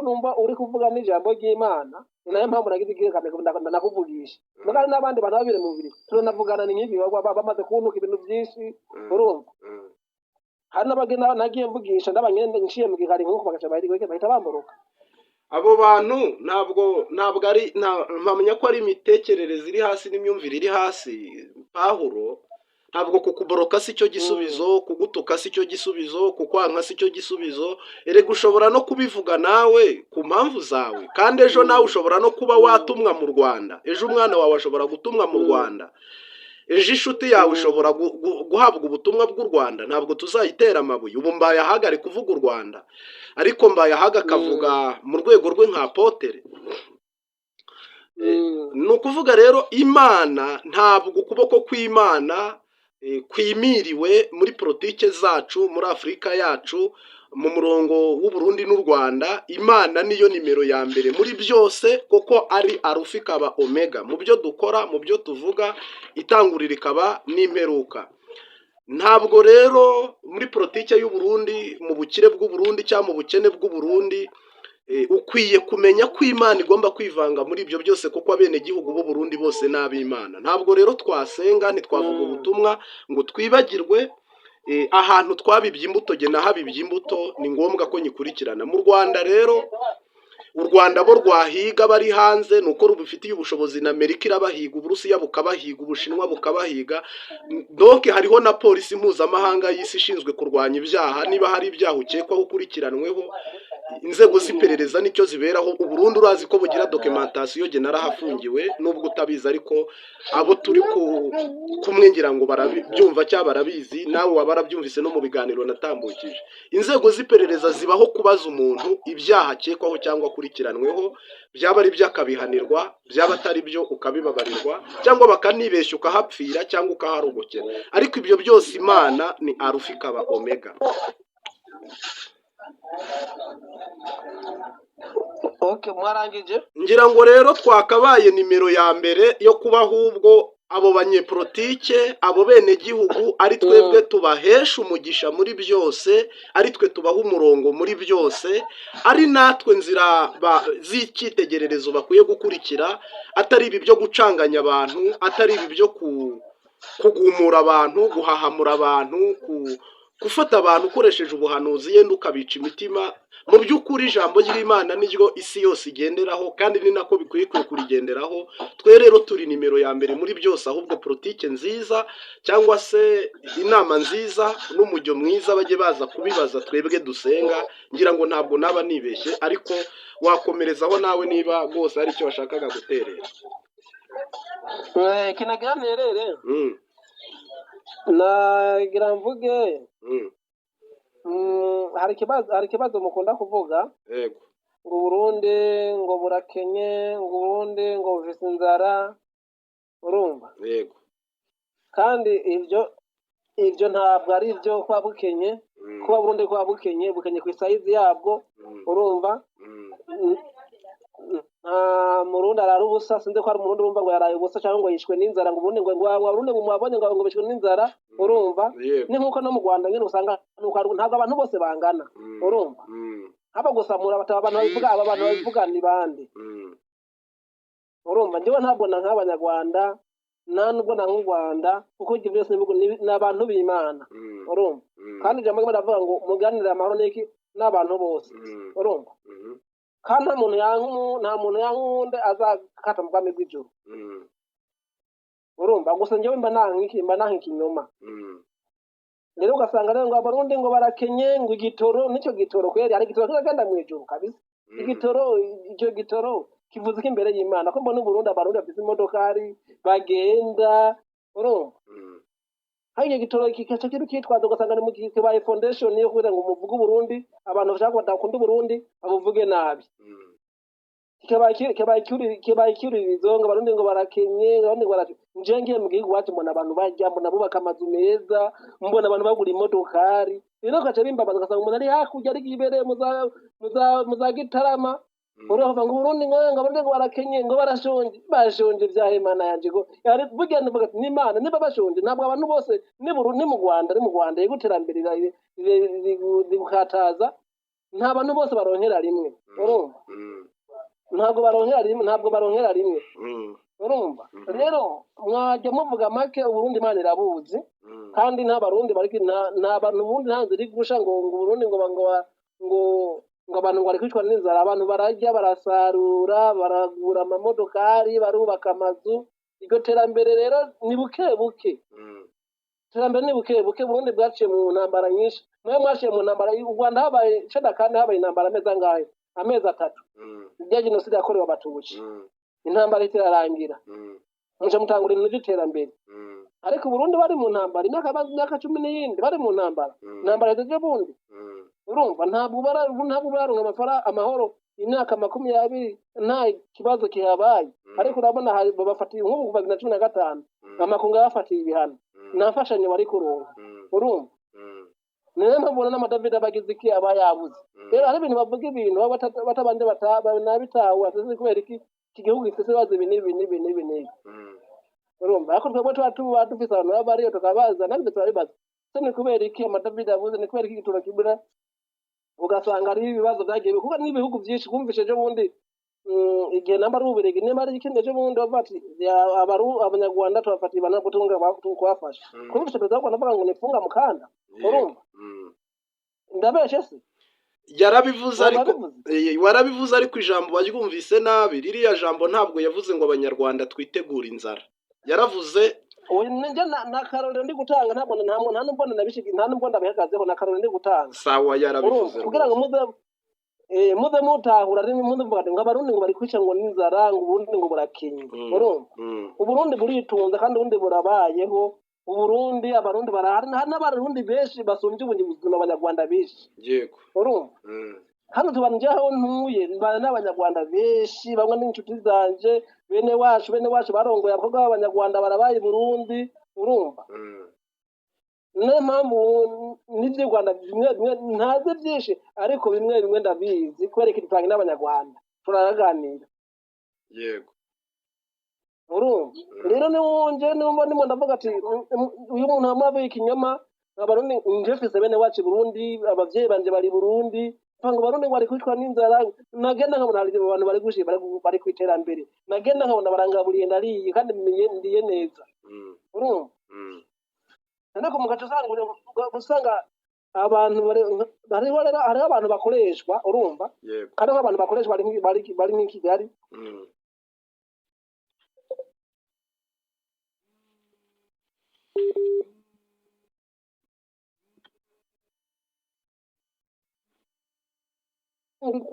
numva uri kuvuga n'ijambo ry'Imana, ni nayo mpamvu nagize igikane ndakuvugisha. Mugari n'abandi bantu babire mu bibiri turanavugana, ni nk'ibi bamaze kuntuka ibintu byinshi, urumva. Hari n'abagenda nagiye mvugisha ndabanyene nshiye mu gikari nk'uko bagaca bahita bamburuka. Abo bantu ntabwo ari mpamenya ko ari imitekerereze iri hasi n'imyumvire iri hasi. Pawulo ntabwo kukuboroka si cyo gisubizo, kugutuka si cyo gisubizo, kukwanka si cyo gisubizo. Erega ushobora no kubivuga nawe ku mpamvu zawe, kandi ejo nawe ushobora no kuba watumwa mu Rwanda, ejo umwana wawe ashobora gutumwa mu Rwanda. ejo inshuti yawe ishobora guhabwa ubutumwa bw'u Rwanda, ntabwo tuzayitera amabuye. Ubu mbaye ahagare kuvuga u Rwanda, ariko mbaye ahaga akavuga mu rwego rwe nka apotere. Ni ukuvuga rero Imana ntabwo ukuboko kw'Imana kwimiriwe muri politike zacu, muri Afurika yacu, mu murongo w'u Burundi n'u Rwanda. Imana niyo nimero ya mbere muri byose, kuko ari arufa ikaba omega mu byo dukora, mu byo tuvuga, itangurira ikaba n'imperuka. Ntabwo rero muri politike y'u Burundi, mu bukire bw'u Burundi cyangwa mu bukene bw'u Burundi, ukwiye kumenya ko Imana igomba kwivanga muri ibyo byose, kuko abenegihugu b'u Burundi bose ni ab'Imana. Ntabwo rero twasenga, ntitwavuga ubutumwa ngo twibagirwe ahantu twabibye imbuto. Jye nahabibye imbuto, ni ngombwa ko nyikurikirana. Mu Rwanda rero, u Rwanda bo rwahiga bari hanze, ni uko rubifitiye ubushobozi. na Amerika irabahiga, Uburusiya bukabahiga, Ubushinwa bukabahiga. Donc hariho na polisi mpuzamahanga y'isi ishinzwe kurwanya ibyaha. Niba hari ibyaha ukekwaho ukurikiranweho, inzego z'iperereza nicyo ziberaho. u Burundi urazi ko bugira documentation. Jye narahafungiwe, nubwo utabizi, ariko abo turi kumwe ngira ngo barabyumva cyangwa barabizi, nawe waba warabyumvise no mu biganiro natambukije. Inzego z'iperereza zibaho kubaza umuntu ibyaha akekwaho cyangwa akurikiranweho, byaba ari byo akabihanirwa, byaba atari byo ukabibabarirwa, cyangwa bakanibeshya ukahapfira cyangwa ukaharogokera. Ariko ibyo byose Imana ni arufa ikaba omega. Mwarangije? Ngira ngo rero twakabaye nimero ya mbere yo kuba ahubwo abo banyepolitike, abo benegihugu ari twebwe tubahesha umugisha muri byose, ari twe tubaha umurongo muri byose, ari natwe nzira z'icyitegererezo bakwiye gukurikira, atari ibi byo gucanganya abantu, atari ibi byo kugumura abantu, guhahamura abantu, gufata abantu ukoresheje ubuhanuzi yenda ukabica imitima. Mu by'ukuri ijambo ry'Imana niryo isi yose igenderaho, kandi ni nako bikwiye kurigenderaho. Twe rero turi nimero ya mbere muri byose, ahubwo politike nziza cyangwa se inama nziza n'umujyo mwiza bajye baza kubibaza twebwe dusenga. Ngira ngo ntabwo naba nibeshye, ariko wakomerezaho nawe niba rwose hari icyo washakaga guterera. Kinagira nerere nagira mvuge hari ikibazo mukunda kuvuga, yego, ngo Burundi ngo burakenye, ngo Burundi ngo bufise inzara, urumva? Yego. Kandi ibyo ntabwo ari ibyo kwa bukenye, kuba Burundi kwa bukenye ku isayizi yabwo, urumva? Murundi arara ubusa, sinzi ko hari umurundi urumva ngo yaraye ubusa cyangwa ngo yishwe n'inzara, ngo Burundi ngo Burundi ngo mwabonye ngo bishwe n'inzara, urumva? Ni nkuko no mu Rwanda nyine usanga ntabwo abantu bose bangana, urumva? Haba gusamura abantu babivuga, aba bantu babivuga ni bande, urumva? Njyewe ntabwo na nk'abanyarwanda, nta nubwo na nk'u Rwanda, kuko ibyo byose ni abantu b'Imana, urumva? Kandi ijambo ry'Imana rivuga ngo muganire amahoro n'iki n'abantu bose, urumva? Kandi nta muntu yankunde azakata mu bwami bw'ijuru, urumva? Gusa njyewe mba nta nk'ikinyoma. Rero ugasanga rero ngo Abarundi ngo barakenye, ngo igitoro, nicyo gitoro kweri ari igitoro kizagenda mu ijuru kabisa. Icyo gitoro kivuze ko imbere y'Imana, ko mbona Burundi Abarundi bafite imodokari bagenda, urumva? Hari icyo gitoro kikaca kitwaza, ugasanga ni mu kibaye foundation yo kugira ngo umuvuge Burundi, abantu bashaka badakunda Burundi babuvuge nabi. Kibaye cyuririzo ngo Abarundi ngo barakenye, Abarundi ngo barakenye. Nje ngiye mu gihugu wacu mbona abantu bajya, mbona bubaka amazu meza, mbona abantu bagura imodokari. Rero gace bimbabaza, ugasanga umuntu ari hakurya ari ibereye muza Gitarama, urumva ngo Burundi ngo Abarundi ngo barakenye, ngo bashonje bya Imana yanje ngo yari bugende vuga ati n'Imana niba bashonje, ntabwo abantu bose ni mu Rwanda y'iguterambere rigukataza, nta bantu bose baronkera rimwe, urumva? Ntabwo baronkera rimwe, urumva? Rero mwajya muvuga make, Burundi Imana irabuzi, kandi nta Barundi nta bantu Burundi nta nzira igusha ngo Burundi ngo abantu ngo bari kwicwa n'inzara. Abantu barajya, barasarura, baragura amamodokari, barubaka amazu. Iryo terambere rero ni buke buke, terambere ni buke buke. Burundi bwaciye mu ntambara nyinshi, nawe mwaciye mu ntambara. U Rwanda habaye kandi habaye intambara amezi angahe? Amezi 3 ya jenoside yakorewe Abatutsi. Intambara itararangira, muje mutangura ibintu by'iterambere. ariko Burundi bari mu ntambara imyaka 10 n'iyindi bari mu ntambara intambara yaje bundi urumva ntabwo bararonka amafara amahoro imyaka 20 nta kibazo kihabaye ariko urabona babafatiye nk'ubu kuva 2015 amakunga yafatiye ibihano nafashanyo bari kuronka urumva niyo mpamvu n'amadavid abagize iki aba yabuze rero ari ibintu bavuga ibintu batabanje nabitawe atazi kubera iki gihugu gifite ibibazo ibi urumva ariko twebwe tuba dufise abantu baba ariyo tukabaza nabyo turabibaza se ni kubera iki amadavid abuze ni kubera iki gitura kibura ugasanga ari ibibazo byagiye kuko n'ibihugu byinshi kumvisheje bundi igihe namba rubirege niba ari ikindi cyo bundi bafati abanyarwanda tubafatiye bana gutunga kubafasha kumvishe perezida w'u Rwanda avuga ngo nifunga mukanda urumva ndabeshe se yarabivuze ariko warabivuze ariko ijambo baryumvise nabi ririya jambo ntabwo yavuze ngo abanyarwanda twitegura inzara yaravuze nje na Karole ndi gutanga ntabwo nta numbona nabishiki nta numbona bihagazeho na Karole ndi gutanga sawa yarabivuze kugira ngo muze mutahura ari muze mvuga ngo abarundi ngo bari kwica ngo n'inzara ngo ubundi ngo burakinye urumva uburundi buritunze kandi ubundi burabayeho uburundi abarundi barahari n'abarundi benshi basumbye ubuzima abanyarwanda benshi yego urumva hano tubanjeho ntuye n'abanyarwanda benshi bamwe n'inshuti zanje bene wacu barongoye abakobwa b'abanyarwanda barabaye Burundi urumva niyo mpamvu n'ibyo Rwanda bimwe ntaze byinshi ariko bimwe ndabizi kubera ko dutanga n'abanyarwanda turaganira yego urumva rero niwunje nimba ndavuga ati uyu muntu amavuye ikinyoma abarundi njefise bene wacu Burundi abavyeyi banje bari Burundi fanga barundi bari kwitwa n'inzara nagenda nkabona abantu bari gushira bari kwiterambere nagenda nkabona barangaburiye ndariye kandi ndiye neza urumva ndako mugace usanga abantu hari abantu bakoreshwa urumva kandi abantu bakoreshwa bari mu Kigali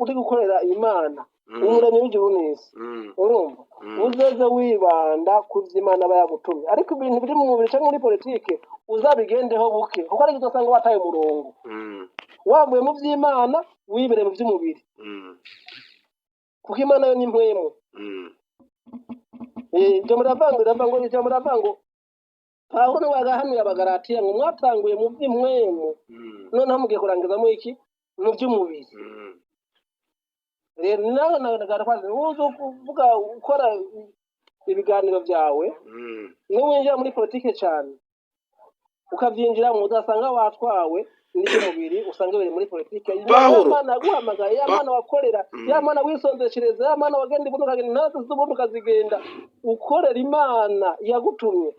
uri gukorera Imana umuremyi w'ijuru n'isi urumva uzeze wibanda ku vy'Imana bayagutumye ariko ibintu biri mu mubiri cyangwa muri politike uzabigendeho buke kuko ari gitosanga wataye umurongo wavuye mu vy'Imana wibere mu vy'umubiri kuko Imana yo ni mpwemu muravango Pawulo wagahanuye abagalatiya ngo mwatanguye mu vy'imwemu noneho mugiye kurangizamo iki mu vy'umubiri rero nawe nagarafaze uzo kuvuga ukora ibiganiro byawe n'uwinjira muri politike cyane ukavyinjira mu udasanga watwawe n'iby'umubiri usanga biri muri politike y'Imana guhamagaye y'Imana wakorera y'Imana wisonzeshereza y'Imana wagenda ibuno kagenda ntazo z'ubundi kazigenda ukorera Imana yagutumye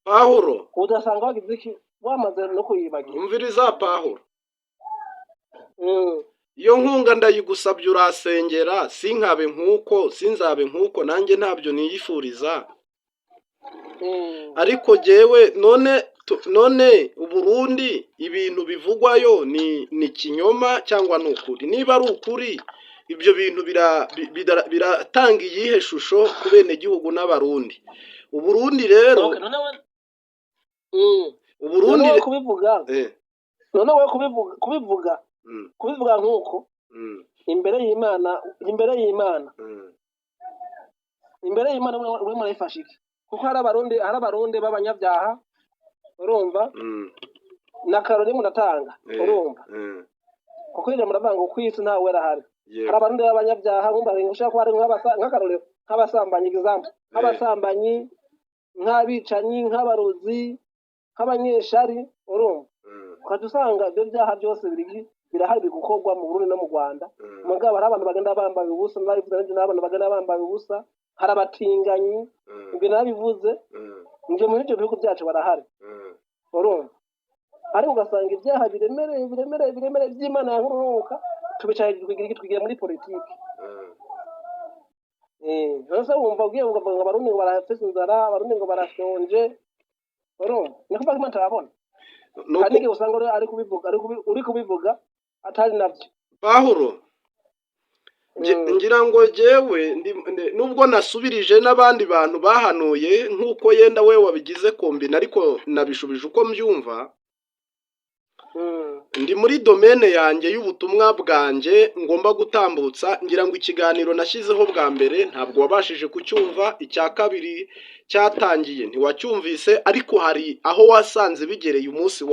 Pawulo udasanga wagize iki wamaze no kuyibagira umviriza Pawulo iyo nkunga ndayigusabye urasengera sinkabe nkuko sinzabe nkuko nanjye ntabyo niyifuriza ariko jewe none Uburundi ibintu bivugwayo ni kinyoma cyangwa n'ukuri niba ari ukuri ibyo bintu biratanga iyihe shusho ku bene gihugu n'abarundi Uburundi rero Uburundi kubivuga none we kubivuga nkuko imbere y'Imana uri murayifasha iki kuko hari abarundi b'abanyabyaha urumva na Karoli muratanga urumva kuko ije muravanga ukwisi ntawe werahari hari abarundi b'abanyabyaha bumva ngishaka ko hari nk'akaroli nk'abasambanyi example nk'abasambanyi nk'abicanyi nk'abarozi nk'abanyeshari urumva ukadusanga ibyo byaha byose birahari gukorwa mu Burundi no mu Rwanda mugabo hari abantu bagenda bambaye ubusa n'abivuze n'abantu bagenda bambaye ubusa hari abatinganyi ibyo nabivuze nje muri ibyo bihugu byacu barahari urumva ariko ugasanga ibyaha biremereye by'Imana yankururuka tubicaye twigira muri politiki rero wumva ugiye ngo abarundi ngo barafise inzara abarundi ngo barashonje urumva niko Imana tarabona kandi ngiye usanga uri kubivuga atari navyo Pawulo ngira ngo jewe nubwo nasubirije n'abandi bantu bahanuye nk'uko yenda we wabigize kombina ariko nabishubije uko mbyumva. Ndi muri domene yanjye y'ubutumwa bwanjye ngomba gutambutsa, ngira ngo ikiganiro nashyizeho bwa mbere ntabwo wabashije kucyumva, icya kabiri cyatangiye ntiwacyumvise, ariko hari aho wasanze bigereye umunsi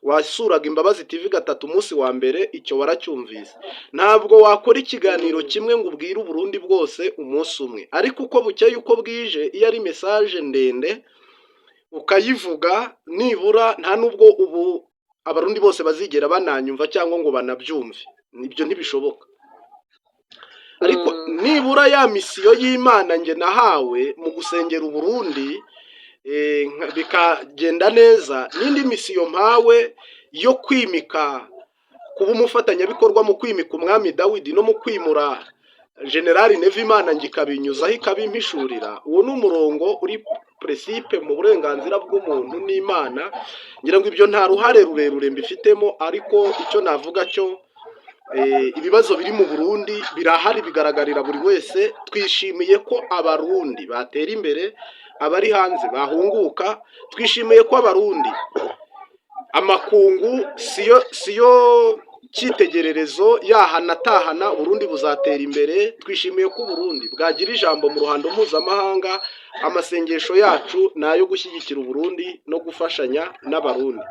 wasuraga Imbabazi TV gatatu umunsi wa mbere, icyo waracyumvise. Ntabwo wakora ikiganiro kimwe ngo ubwire Uburundi bwose umunsi umwe, ariko uko bukeye uko bwije iyo ari message ndende ukayivuga nibura nta nubwo ubu abarundi bose bazigera bananyumva cyangwa ngo banabyumve, nibyo ntibishoboka. Ariko nibura ya misiyo y'Imana nge nahawe mu gusengera Uburundi bikagenda neza, n'indi misiyo mpawe yo kwimika kuba umufatanyabikorwa mu kwimika umwami Dawidi no mu kwimura Generali Nevimana ngikabinyuzaho ikabimpishurira. Uwo ni umurongo uri principe mu burenganzira bw'umuntu n'Imana, ngira ngo ibyo nta ruhare rurerure mbifitemo, ariko icyo navuga cyo ibibazo biri mu Burundi birahari, bigaragarira buri wese. Twishimiye ko abarundi batera imbere, abari hanze bahunguka. Twishimiye ko abarundi amakungu siyo cyitegererezo yahana tahana, Burundi buzatera imbere. Twishimiye ko Burundi bwagira ijambo mu ruhando mpuzamahanga. Amasengesho yacu nayo gushyigikira Burundi no gufashanya n'abarundi.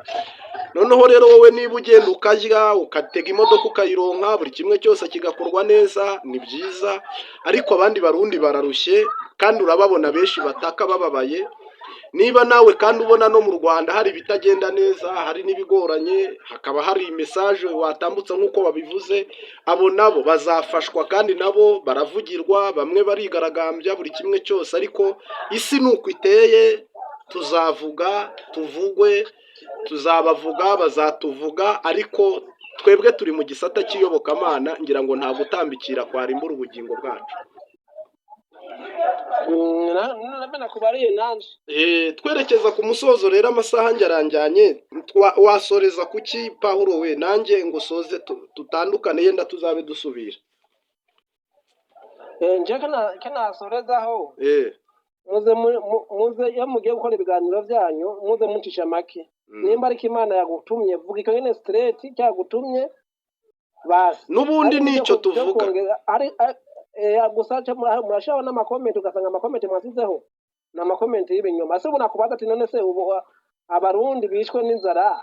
Noneho rero wowe niba ugenda ukarya ukatega imodoka ukayironka, buri kimwe cyose kigakorwa neza, ni byiza, ariko abandi barundi bararushye kandi urababona benshi bataka bababaye. Niba nawe kandi ubona no mu Rwanda hari ibitagenda neza, hari n'ibigoranye, hakaba hari message watambutsa nk'uko babivuze, abo nabo bazafashwa kandi nabo baravugirwa, bamwe barigaragambya, buri kimwe cyose. Ariko isi nuko iteye, tuzavuga tuvugwe, tuzabavuga bazatuvuga, ariko twebwe turi mu gisata cy'iyobokamana, ngira ngo nta gutambikira kwarimbura ubugingo bwacu. Twerekeza ku musozo rero, amasaha ngeranjyanye. Wasoreza kuki Pawulo we? Nanjye ngo soze tutandukane, yenda tuzabe dusubira. nje kanasorezaho muze iyo mugiye gukora ibiganiro byanyu muze mucisha make. Nimba ariko Imana yagutumye vuga ikanyene straight cyagutumye basi, n'ubundi nicyo tuvuga. Gusa murashaba n'amakomenti ugasanga amakomenti mwasizeho ni amakomenti y'ibinyoma. Se bunakubaza ati none se ubu abarundi bishwe n'inzara,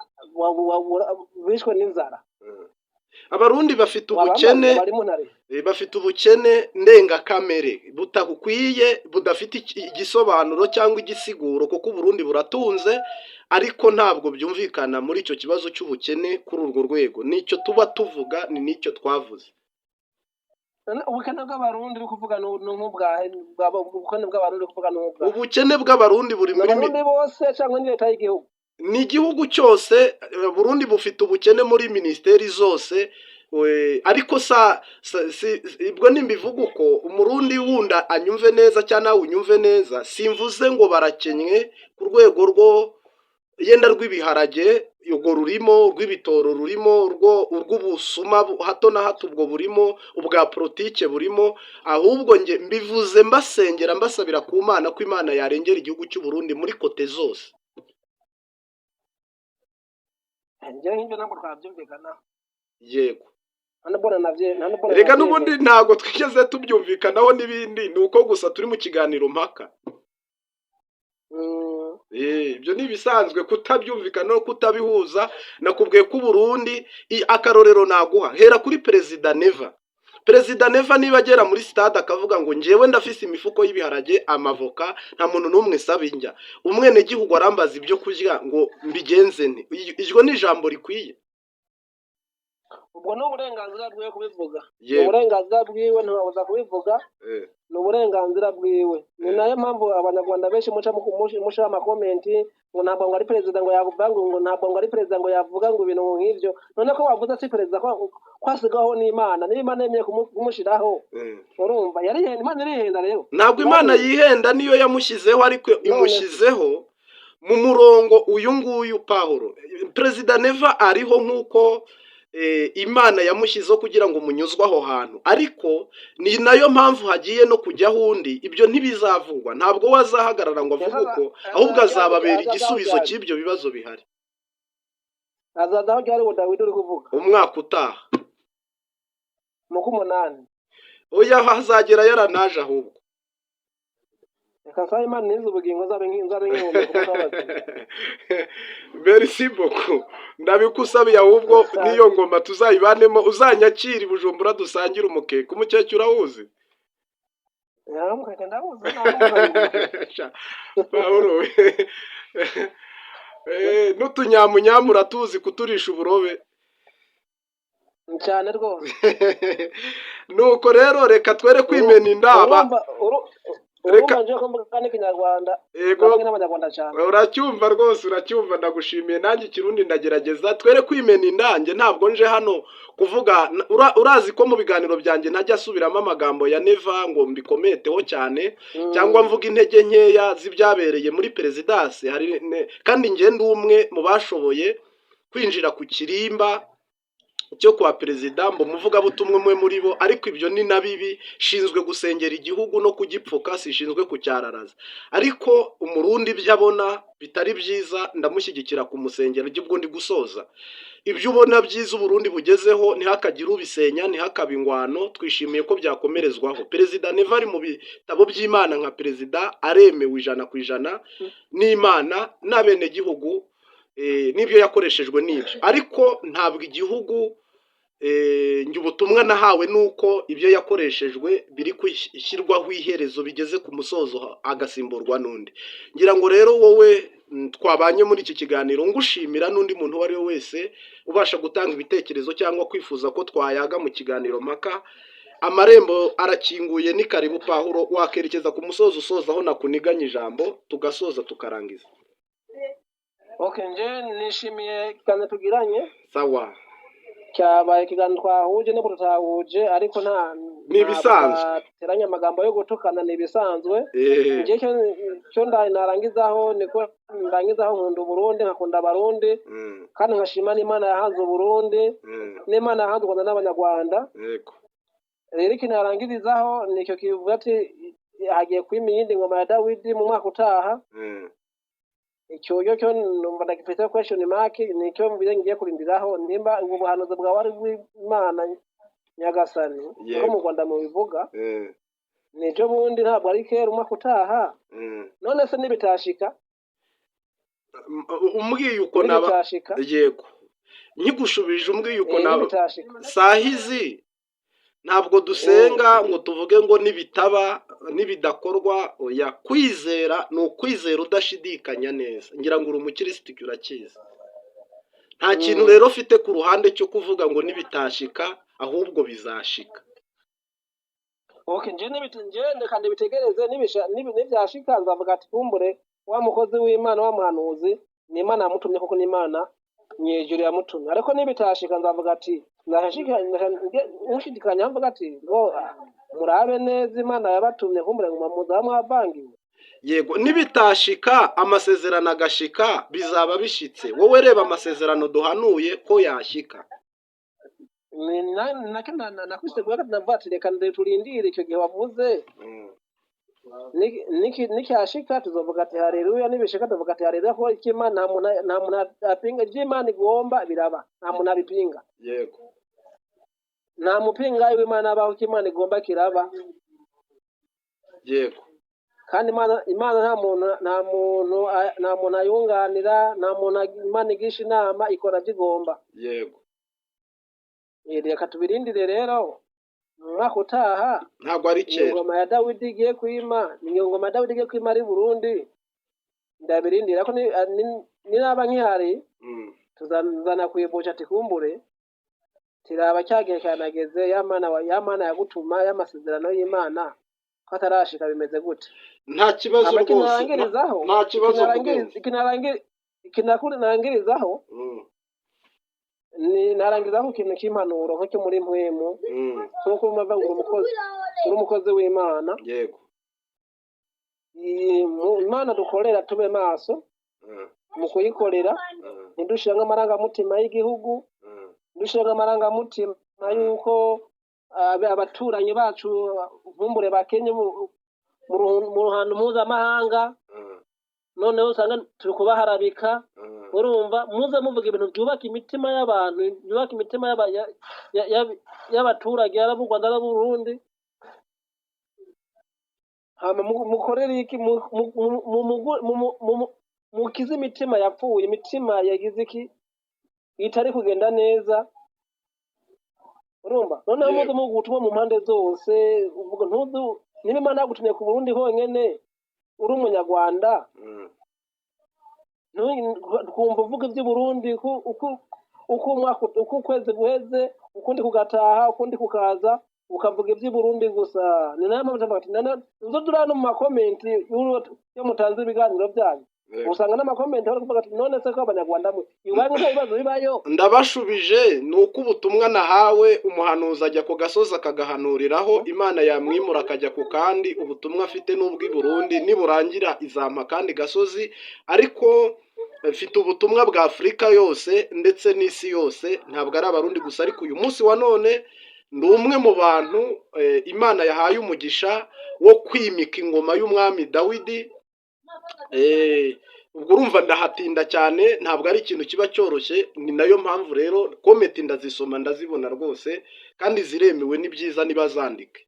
Abarundi bafite ubukene ndengakamere butakukwiye, budafite igisobanuro cyangwa igisiguro, kuko Uburundi buratunze, ariko ntabwo byumvikana muri icyo kibazo cy'ubukene kuri urwo rwego. Nicyo tuba tuvuga, ni nicyo twavuze. Ubukene bw'abarundi uri kuvuga ubukene bw'abarundi kuvuga n'ubwa ubukene bw'abarundi buri muri bose cyangwa ni leta y'igihugu? Ni igihugu cyose. Burundi bufite ubukene muri ministeri zose, ariko ibwo nimbivuga uko umurundi wunda anyumve neza cyangwa nawe unyumve neza, simvuze ngo barakenywe ku rwego rwo yenda rw'ibiharage ubwo rurimo, rw'ibitoro rurimo, urw'ubusuma hato na hato ubwo burimo, ubwa politike burimo. Ahubwo nge mbivuze mbasengera mbasabira ku Mana ko Imana yarengera igihugu cy'u Burundi muri kote zose. Yego, reka n'ubundi ntabwo twigeze tubyumvikanaho n'ibindi, ni uko gusa turi mu kiganiro mpaka. Ibyo ni ibisanzwe kutabyumvikana no kutabihuza. Nakubwiye ko Burundi, akarorero naguha, hera kuri Perezida Neva niba agera muri stade akavuga ngo njyewe ndafise imifuko y'ibiharage, amavoka, nta muntu n'umwe saba injya, umwene gihugu arambaza ibyo kurya ngo mbigenze nte? Iryo ni ijambo rikwiye. Ubwo ni uburenganzira bwiwe kubivuga, ni uburenganzira bwiwe, ntiwabuza kubivuga, ni uburenganzira bwiwe. Ni nayo mpamvu abanyarwanda benshi muca amakomenti ngo ntabwo ngo ari perezida ngo yavuga ngo ntabwo ngo ari perezida ngo yavuga ngo ibintu nk'ibyo. None ko bavuze si perezida kwasigaho n'Imana, n'Imana yemeye kumushyiraho, urumva Imana irihenda rero. Ntabwo Imana yihenda, niyo yamushyizeho, ariko imushyizeho mu murongo uyu nguyu. Pawulo, Perezida Neva ariho nk'uko Imana yamushyizeho kugira ngo munyuzwe aho hantu, ariko ni nayo mpamvu hagiye no kujyaho undi. Ibyo ntibizavugwa, ntabwo wazahagarara ngo avuge uko, ahubwo azababera igisubizo cy'ibyo bibazo bihari. azaza aho ryari ngo Dawidi uri kuvuga umwaka utaha mu k'umunani. oya hazagera yaranaje ahubwo. Reka nsaba Imana nize ubugingo nzabe nk'ihumeka kubabaza. Merci beaucoup. Ndabikusabiye ahubwo niyo ngoma tuzayibanemo, uzanyakira i Bujumbura dusangire umukeka. Umukecuru awuzi? Yaramukeke ndabuze Pawulo we. N'utunyamunyamura tuzi kuturisha uburobe cyane rwose. Nuko rero reka twere kwimena indaba. Reka nje kumbuka n'ikinyarwanda. Yego n'abanyarwanda cyane. Uracyumva rwose, uracyumva, ndagushimiye. Nanjye ikirundi ndagerageza. Twere kwimena indange, ntabwo nje hano kuvuga. Urazi ko mu biganiro byanjye ntajya asubiramo amagambo ya Neva ngo mbikometeho cyane, cyangwa mvuga intege nkeya z'ibyabereye muri perezidansi. Kandi ngende umwe mu bashoboye kwinjira ku kirimba cyo kwa perezida, mbo muvuga butumwe mwe muri bo, ariko ibyo ni nabibi. Shinzwe gusengera igihugu no kugipfuka, sishinzwe kucyararaza. Ariko umurundi byabona bitari byiza ndamushyigikira ku musengero by'ubwo ndi gusoza. Ibyo ubona byiza Uburundi bugezeho ntihakagira ubisenya, ntihakabe ingwano. Twishimiye ko byakomerezwaho. Perezida Neva ari mu bitabo by'Imana nka perezida, aremewe 100% n'Imana n'abene gihugu. Nibyo yakoreshejwe n'ibyo, ariko ntabwo igihugu njye ubutumwa nahawe nuko ibyo yakoreshejwe biri kwishyirwaho iherezo, bigeze ku musozo agasimburwa n'undi. Ngira ngo rero wowe twabanye muri iki kiganiro ngushimira, n'undi muntu uwo ari we wese ubasha gutanga ibitekerezo cyangwa kwifuza ko twayaga mu kiganiro mpaka, amarembo arakinguye. Ni karibu Pawulo, wakerekeza ku musozo usoza aho nakuniganye ijambo, tugasoza tukarangiza. Okay, nje nishimiye kandi tugiranye. Sawa. Cyabaye ikiganiro twahuje no tutahuje, ariko nta nibisanzwe teranya amagambo yo gutukana nibisanzwe. Nje cyo narangizaho niko ndangizaho nkunda Burundi, nkakunda abarundi, kandi nkashima n'Imana yahanze Burundi, n'Imana yahanze Rwanda n'abanyarwanda. Yego. Rero iki narangirizaho nicyo kivuga ati hagiye kwima iyindi ngoma ya Dawidi mu mwaka utaha. Icyo cyo numva ndagifite question mark, nicyo mbire ngiye kurindiraho nimba ubu buhanuzi bwa wari bw'Imana Nyagasani ko mu Rwanda mu bivuga. Nicyo bundi ntabwo ari kera umwaka utaha. None se nibitashika umbwiye uko naba. Yego, nkigushubije umbwiye uko naba sahizi. Ntabwo dusenga ngo tuvuge ngo nibitaba nibidakorwa. Oya, kwizera ni ukwizera udashidikanya neza. Ngira ngo uri umukristo urakiza. Nta kintu rero ufite ku ruhande cyo kuvuga ngo nibitashika, ahubwo bizashika. Okay, nje kandi bitegereze nibyashika nzavuga ati kumbure wa mukozi w'Imana wa muhanuzi ni Imana yamutumye, kuko ni Imana nyejuru yamutumye. Ariko nibitashika nzavuga ati nshidikanya, mvuga ati ngo murabe neza Imana yabatumye, kumbure ngo muzamu abangiwe. Yego, nibitashika amasezerano agashika bizaba bishitse. Wowe reba amasezerano duhanuye ko yashika. Nakwisegura kandi navuga ati reka turindire icyo gihe wavuze. Nikyashika tuzovuga ati haleluya, nibishika tuvuga ati haleluya, ko Imana nta muntu apinga Imana igomba biraba, nta muntu abipinga. Yego, nta mupinga w'Imana abaho ko Imana igomba kiraba. Yego, kandi Imana nta muntu ayunganira, nta muntu Imana igisha inama, ikora igomba. Yego. Reka tubirindire rero umwaka utaha. Ntabwo ari kera. Ingoma ya Dawidi igiye kwima, ingoma ya Dawidi igiye kwima ari Burundi. Ndabirindira ko niraba nkihari tuzanzana kuyibusha ati kumbure tiraba cyagiye cyanageze, Yamana yagutuma y'amasezerano y'Imana ko atarashika bimeze gute. Nta kibazo rwose. Nta kibazo rwose. Ikinarangirizaho ni narangirizaho ikintu cy'impanuro nko muri mpwemu, nkuko umva uri umukozi w'Imana. Yego. Imana dukorera tube maso mu kuyikorera, ntidushiranga amarangamutima y'igihugu, dushinga amarangamutima yuko abaturanyi bacu nkumbure bakenye mu ruhando mpuzamahanga noneho usanga turi kubaharabika urumva muze muvuga ibintu byubaka imitima y'abantu byubaka imitima y'abaturage y'u Rwanda n'u Burundi hama mukorere iki mukize imitima yapfuye imitima yagize iki itari kugenda neza urumva noneho muze mu gutumwa mu mpande zose uvuga ntudu niba Imana yagutumye ku Burundi honyene uri umunyarwanda twumva uvuga iby'u Burundi uko ukwezi guheze ukundi kugataha ukundi kukaza ukavuga iby'u Burundi gusa ni nayo mpamvu ati nzo turana mu makomenti yo mutanze ibiganiro byanyu usanga n'amakomenti bari kuvuga ati none se ko abanyarwanda mwe iwanyu nta bibazo bibayo ndabashubije ni uko ubutumwa nahawe umuhanuzi ajya ku gasozi akagahanuriraho Imana yamwimura akajya ku kandi ubutumwa afite n'ubw'i Burundi niburangira izampa kandi gasozi ariko mfite ubutumwa bwa Afurika yose ndetse n'isi yose ntabwo ari abarundi gusa ariko uyu munsi wa none ndi umwe mu bantu Imana yahaye umugisha wo kwimika ingoma y'umwami Dawidi ubwo urumva ndahatinda cyane ntabwo ari ikintu kiba cyoroshye ni nayo mpamvu rero komenti ndazisoma ndazibona rwose kandi ziremewe ni byiza niba zandike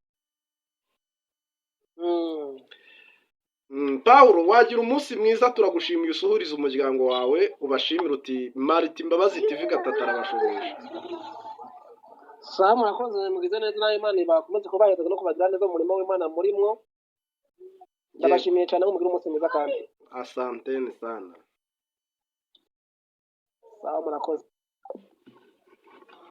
Paulo wagira umunsi mwiza turagushimiye usuhuriza umuryango wawe ubashimira uti Mariti Mbabazi TV gatatu arabashoboje sawa murakoze mugize neza nayo Imana ibakomeze kubahereza no kubagira neza mu murimo w'Imana murimwo ndabashimiye cyane mugira umunsi mwiza kandi asanteni sana sawa murakoze